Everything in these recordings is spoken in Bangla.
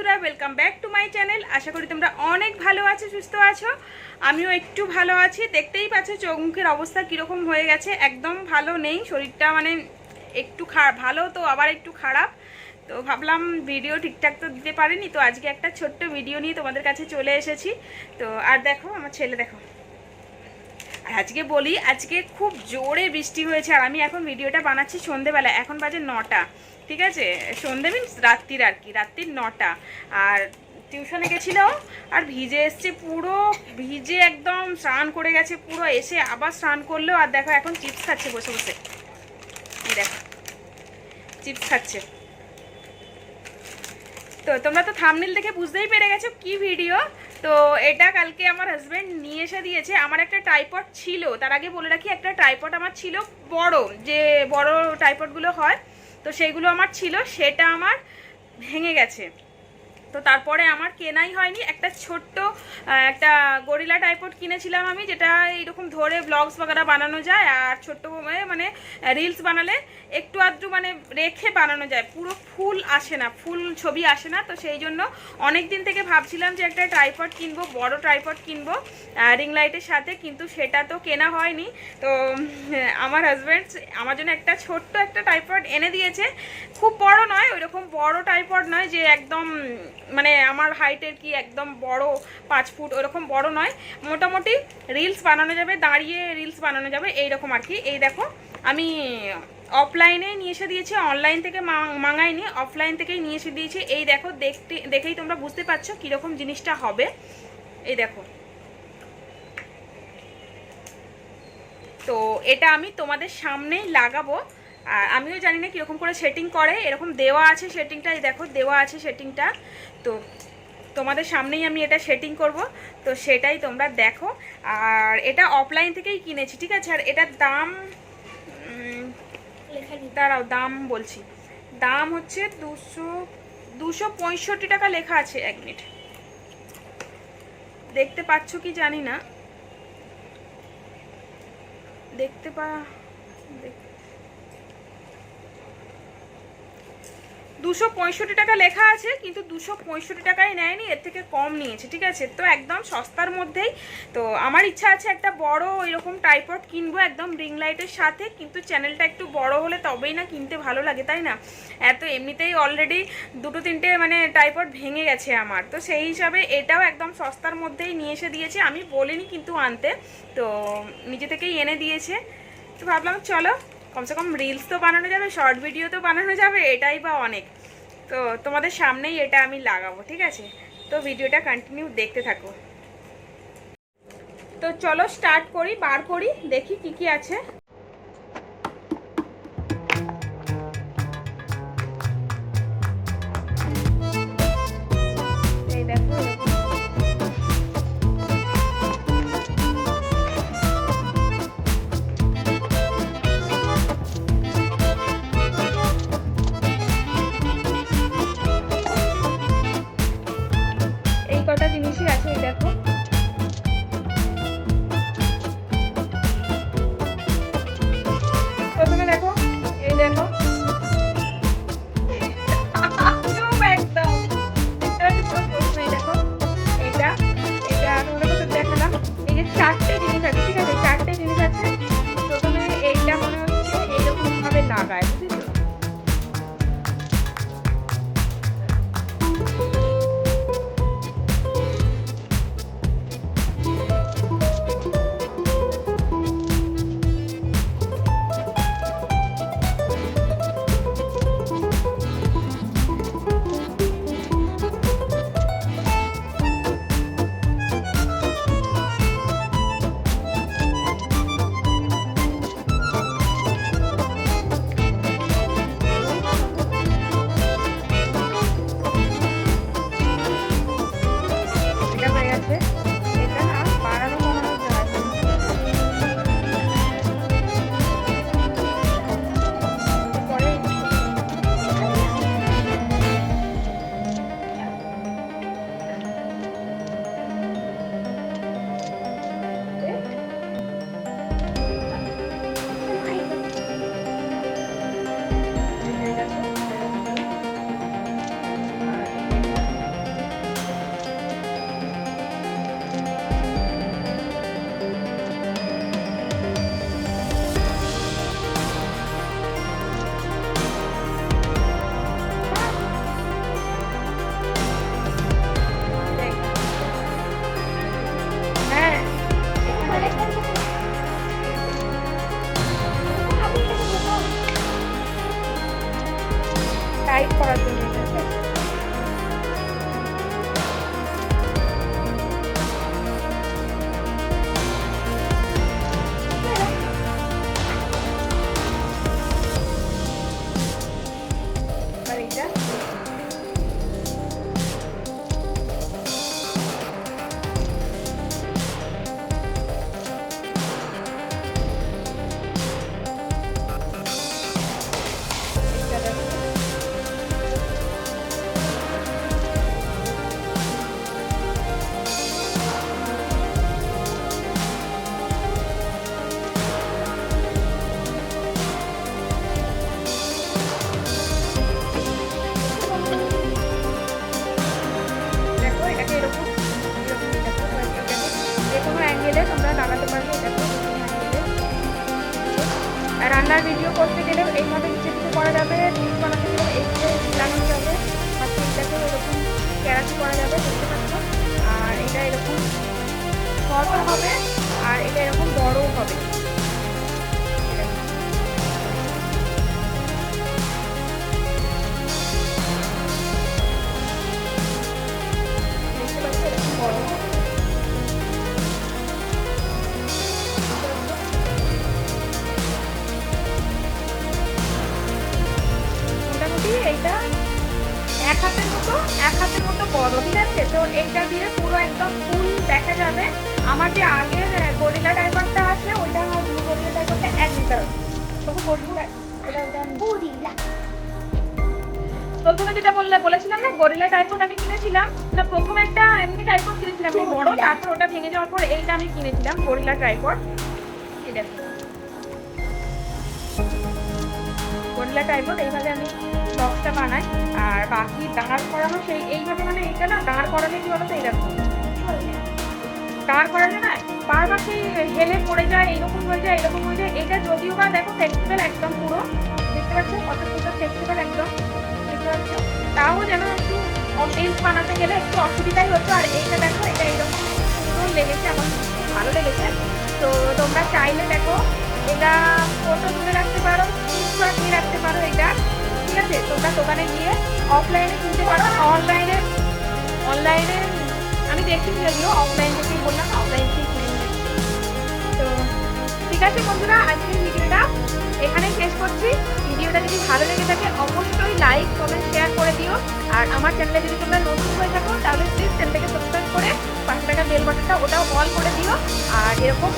বন্ধুরা, welcome back to my channel. আশা করি তোমরা অনেক ভালো আছো, সুস্থ আছো। আমিও একটু ভালো আছি। দেখতেই পাচ্ছ চোখ মুখের অবস্থা কীরকম হয়ে গেছে, একদম ভালো নেই শরীরটা, মানে একটু ভালো তো আবার একটু খারাপ। তো ভাবলাম ভিডিও ঠিকঠাক তো দিতে পারিনি, তো আজকে একটা ছোট্ট ভিডিও নিয়ে তোমাদের কাছে চলে এসেছি। তো আর দেখো আমার ছেলে, দেখো। আর আজকে বলি, আজকে খুব জোরে বৃষ্টি হয়েছে, আর আমি এখন ভিডিওটা বানাচ্ছি সন্ধেবেলা, এখন বাজে 9টা, ঠিক আছে? সন্ধে মিনস রাত্রির, আর কি রাত্রির 9টা। আর টিউশনে গেছিলো আর ভিজে এসছে, পুরো ভিজে একদম স্নান করে গেছে পুরো, এসে আবার স্নান করলো। আর দেখো এখন চিপস খাচ্ছে বসে বসে, এই দেখো চিপস খাচ্ছে। তো তোমরা তো থাম্বনেল দেখে বুঝতেই পেরে গেছো কি ভিডিও। তো এটা কালকে আমার হাজব্যান্ড নিয়ে এসে দিয়েছে। আমার একটা ট্রাইপড ছিল, তার আগে বলে রাখি, একটা ট্রাইপড আমার ছিল বড়, যে বড় ট্রাইপডগুলো হয়, তো সেইগুলো আমার ছিল, সেটা আমার ভেঙে গেছে। তো তারপরে আমার কেনাই হয়নি, একটা ছোট্ট একটা গরিলা টাইপড কিনেছিলাম আমি, যেটা এইরকম ধরে ব্লগস বাগারা বানানো যায়, আর ছোট্ট মানে রিলস বানালে একটু আধটু মানে রেখে বানানো যায়, পুরো ফুল আসে না, ফুল ছবি আসে না। তো সেই জন্য অনেক দিন থেকে ভাবছিলাম যে একটা ট্রাইপড কিনবো, বড় ট্রাইপড কিনবো রিং লাইটের সাথে, কিন্তু সেটা তো কেনা হয়নি। তো আমার হাজব্যান্ড আমার জন্য একটা ছোট্ট একটা ট্রাইপড এনে দিয়েছে, খুব বড় নয়, ওইরকম বড় ট্রাইপড নয় যে একদম মানে আমার হাইটের, কি একদম বড় 5 ফুট ওরকম বড় নয়, মোটামুটি রিলস বানানো যাবে, দাঁড়িয়ে রিলস বানানো যাবে এইরকম আর কি। এই দেখো আমি অফলাইনেই নিয়ে এসে দিয়েছি, অনলাইন থেকে মাঙাইনি, অফলাইন থেকেই নিয়ে এসে দিয়েছি। এই দেখো, দেখেই তোমরা বুঝতে পারছো কীরকম জিনিসটা হবে। এই দেখো, তো এটা আমি তোমাদের সামনেই লাগাবো, আর আমিও জানি না কীরকম করে সেটিং করে, এরকম দেওয়া আছে সেটিংটা, এই দেখো দেওয়া আছে সেটিংটা। তো তোমাদের সামনেই আমি এটা সেটিং করব, তো সেটাই তোমরা দেখো। আর এটা অফলাইন থেকেই কিনেছি, ঠিক আছে? আর এটার দাম, দাঁড়াও দাম বলছি, দাম হচ্ছে 265 টাকা লেখা আছে। 1 মিনিট, দেখতে পাচ্ছ কি জানি না, দেখতে 265 টাকা লেখা আছে, কিন্তু 265 টাকায় নেয়নি, এর থেকে কম নিয়েছে, ঠিক আছে? তো একদম সস্তার মধ্যেই। তো আমার ইচ্ছা আছে একটা বড় এরকম ট্রাইপড কিনবো, একদম রিং লাইটের সাথে, কিন্তু চ্যানেলটা একটু বড় হলে তবেই না কিনতে ভালো লাগে, তাই না? এত এমনিতেই অলরেডি 2-3টে মানে ট্রাইপড ভেঙে গেছে আমার, তো সেই হিসাবে এটাও একদম সস্তার মধ্যেই নিয়ে এসে দিয়েছে। আমি বলিনি কিন্তু আনতে, তো নিজে থেকেই এনে দিয়েছে। তো ভাবলাম চলো, কমসে কম রিলস তো বানানো যাবে, শর্ট ভিডিও তো বানানো যাবে, এটাই বা অনেক। তো তোমাদের সামনেই এটা আমি লাগাবো, ঠিক আছে? তো ভিডিওটা কন্টিনিউ দেখতে থাকো। তো চলো স্টার্ট করি, বার করি, দেখি কি কি আছে। এই দেখো, এই কটা জিনিসই আছে, এই দেখো। জানলার ভিডিও করতে গেলেও এইভাবে নিচে দিকে করা যাবে, ব্রিজ বানাতে গেলেও এইভাবে লাগানো যাবে, আর সেইটাকেও এরকম ক্যারাটি করা যাবে, দেখতে পাচ্ছ। আর এটা এরকম ছোট হবে আর এটা এরকম বড়ও হবে। দেখতে পাচ্ছ এরকম বড় হবে। মোটামুটি এইটা এক হাতের মতো বড়, ঠিক আছে। তো এইটা দিয়ে পুরো একদম ফুল দেখা যাবে। আমার যে আগের গরিলা টাইপারটা আছে ওইটা ব্লু গরিলা টাইপারটা 1 লিটার। তখন গরিলা প্রথমে যেটা বলেছিলাম না গরিলা টাইপড আমি কিনেছিলাম না, প্রথম একটা এমনি টাইপড কিনেছিলাম বড়, তারপর ওটা ভেঙে যাওয়ার পর এইটা আমি কিনেছিলাম গরিলা টাইপড। এটা গরিলা টাইপড, এইভাবে আমি বক্সটা বানাই। আর বাকি দাঁড় করানো সেই এইভাবে, মানে এইটা না দাঁড় করালে কি বলতো এইরকম দাঁড় করালে না বারবার সেই হেলে পড়ে যায়, এইরকম হয়ে যায় এরকম হয়ে যায়। এটা যদিও বা দেখো ফ্লেক্সিবল একদম পুরো, দেখতে পাচ্ছ কত সুন্দর ফ্লেক্সিবল একদম, দেখতে পাচ্ছ। তাও যেন একটু রিলস বানাতে গেলে একটু অসুবিধাই হতো। আর এইটা দেখো এটা এইরকম সুন্দর লেগেছে, আমার খুব ভালো লেগেছে। তো তোমরা চাইলে দেখো এটা ফটো তুলে রাখতে পারো, স্ক্রিনশট নিয়ে রাখতে পারো এটা, ঠিক আছে। তোমরা দোকানে গিয়ে অফলাইনে কিনতে পারো, অনলাইনে আমি দেখছি যদিও অফলাইন থেকেই বললাম, অফলাইন থেকেই কিনে নিয়েছি। তো ঠিক আছে বন্ধুরা, আজকের ভিডিওটা এখানেই শেষ করছি। ভিডিওটা যদি ভালো লেগে থাকে অবশ্যই লাইক কমেন্ট শেয়ার করে দিও। আর আমার চ্যানেলে যদি তোমরা নতুন হয়ে থাকো তাহলে প্লিজ চ্যানেলটাকে সাবস্ক্রাইব করে পাশে থাকা বেল বাটনটা ওটাও অল করে দিও। আর এরকম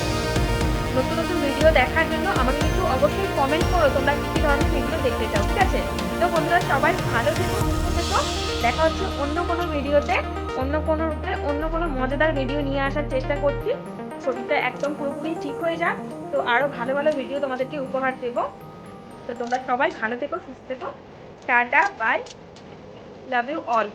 নতুন নতুন ভিডিও দেখার জন্য আমাকে কিন্তু অবশ্যই কমেন্ট করো তোমরা কী কী ধরনের ভিডিও দেখতে চাও, ঠিক আছে। তো বন্ধুরা সবাই ভালো থেকো, সুস্থ থেকো। দেখা হচ্ছে অন্য কোনো ভিডিওতে, অন্য কোনো মজাদার ভিডিও নিয়ে আসার চেষ্টা করছি। শরীরটা একদম পুরোপুরি ঠিক হয়ে যাক, তো আরও ভালো ভালো ভিডিও তোমাদেরকে উপহার দেবো। তো তোমরা সবাই ভালো থেকো, সুস্থ থেকো। Tata, bye, love you all.